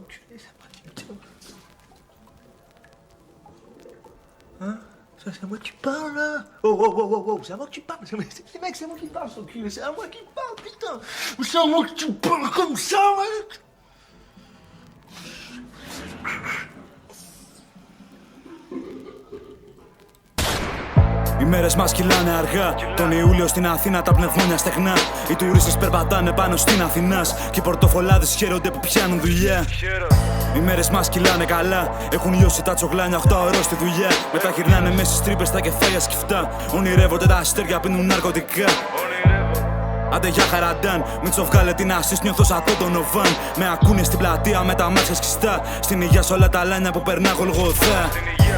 enculé, ça m'a dit tout. Hein? Ça, c'est à moi que tu parles, là? Oh, c'est à moi que tu parles. Les mecs, c'est moi qui parle, son cul. C'est à moi qui parle, putain. C'est à moi que tu parles comme ça, mec. Οι μέρες μας κυλάνε αργά. Τον Ιούλιο στην Αθήνα τα πνευμόνια στεγνά. Οι τουρίστες περπατάνε πάνω στην Αθηνάς. Και οι πορτοφολάδες χαίρονται που πιάνουν δουλειά. Οι μέρες μας κυλάνε καλά. Έχουν λιώσει τα τσογλάνια 8 ώρες στη δουλειά. Μετά γυρνάνε μέσα στις τρύπες τα κεφάλια σκυφτά. Ονειρεύονται τα αστέρια, πίνουν ναρκωτικά. Άντε για χαραντάν, μην τσοβγάλε την ασίστ, νιώθω σαν τον Οβάν. Με ακούνε στην πλατεία με τα μάτια σκιστά. Στην υγεία σ' όλα τα λάνια που περνά γολγοθά.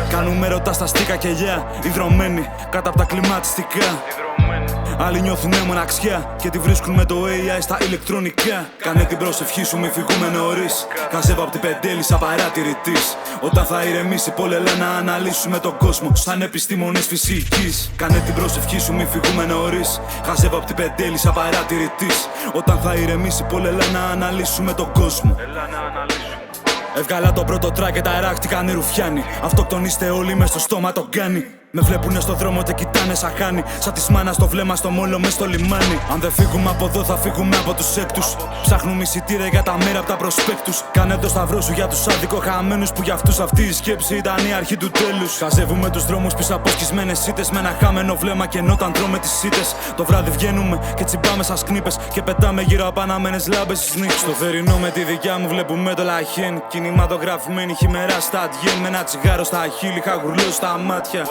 Κάνουμε ρωτά στα στίκα κελιά, ιδρωμένοι κάτω απ' τα κλιματιστικά. Άλλοι νιώθουνε μοναξιά και τη βρίσκουν με το AI στα ηλεκτρονικά. Κάνε την προσευχή σου, μη φύγουμε νωρίς. Χαζεύω απ' την πεντέλη σαν παρατηρητής. Όταν θα ηρεμήσει πόλε λένε να αναλύσουμε τον κόσμο σαν επιστήμονες φυσικής. Κάνε την προσευχή σου, μη φύγουμε νωρίς. Χαζεύω απ' την πεντέλη σαν παρατηρητής. Όταν θα ηρεμήσει πόλε λένε να αναλύσουμε τον κόσμο. Έβγαλα το πρώτο τρακ και ταράχτηκαν οι ρουφιάνοι. Αυτοκτονίστε όλοι μες στο στόμα το κάνει. Με βλέπουνε στο δρόμο και κοιτάνε σαν χάνι. Σαν τη μάνα στο βλέμμα στο μόλο μες στο λιμάνι. Αν δεν φύγουμε από εδώ θα φύγουμε από τους έκτους. Ψάχνουμε εισιτήρια για τα μέρα απ' τα προσπέκτους. Κάνε το σταυρό σου για τους αδικοχαμένους που για αυτούς αυτή η σκέψη ήταν η αρχή του τέλους. Χαζεύουμε τους δρόμους πίσω από σκισμένες σίτες. Με ένα χαμένο βλέμμα και ενώ όταν τρώμε τις σίτες. Το βράδυ βγαίνουμε και τσιμπάμε σαν σκνίπες. Και πετάμε γύρω από αναμένες λάμπες στις νύχτες. Στο θερινό με τη δικιά μου βλέπουμε το λαχέν. Κινηματογραφημένη χειμερά στα Αντιέν. Με ένα τσιγάρο στα χείλη, χαγουρλό στα μάτια.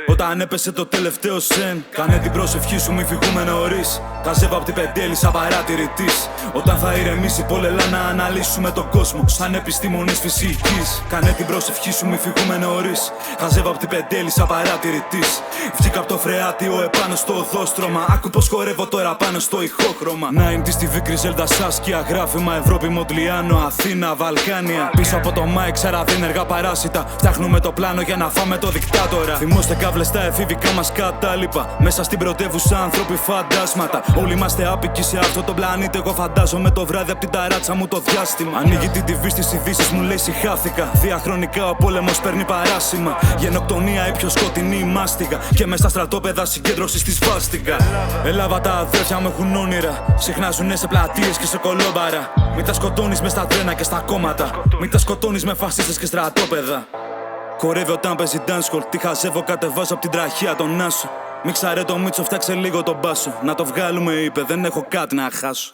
Όταν έπεσε το τελευταίο σεν. Κάνε την προσευχή σου, μη φύγουμε νωρίς. Χαζεύω απ' την πεντέλη σαν παρατηρητής. Όταν θα ηρεμήσει πόλελα να αναλύσουμε τον κόσμο σαν επιστήμονες φυσικής. Κάνε την προσευχή σου, μη φύγουμε νωρίς. Χαζεύω απ' την πεντέλη σαν παρατηρητής. Βγήκα απ' το φρεάτιο επάνω στο οδόστρωμα. Άκου πως χορεύω τώρα πάνω στο ηχόχρωμα. 90's στη Βίκρη, Ζέλτα, Σάσκια. Γράφημα Ευρώπη, Μοντλιάνο, Αθήνα, Βαλκάνια. Πίσω από το Μάικ, σαραδίνεργα παράσιτα. Φτιάχνουμε το πλάνο για να φάμε το δικτάτορα. Θυμώστε κάβλες τα εφηβικά μας κατάλοιπα. Μέσα στην πρωτεύουσα άνθρωποι φαντάσματα. Όλοι είμαστε άπικοι σε αυτό το πλανήτη. Εγώ φαντάζομαι το βράδυ απ' την ταράτσα μου το διάστημα. Ανοίγει την TV στις ειδήσεις μου, λέει συχάθηκα. Διαχρονικά ο πόλεμος παίρνει παράσημα. Γενοκτονία ή πιο σκοτεινή μάστιγα. Και μες στα στρατόπεδα συγκέντρωση στη σβάστηκα. Ελλάδα τα αδέρφια μου έχουν όνειρα. Συχνάζουνε σε πλατείες και σε κολόμπαρα. Μην τα σκοτώνεις μες στα τρένα και στα κόμματα. Μην τα σκοτώνεις με φασίστες και στρατόπεδα. Χορεύει όταν παίζει dancehall. Τι χαζεύω, κατεβάζω απ' την τραχεία τον Άσο. Μίξαρε το Μίτσο, φτιάξε λίγο τον μπάσο. Να το βγάλουμε, είπε, δεν έχω κάτι να χάσω.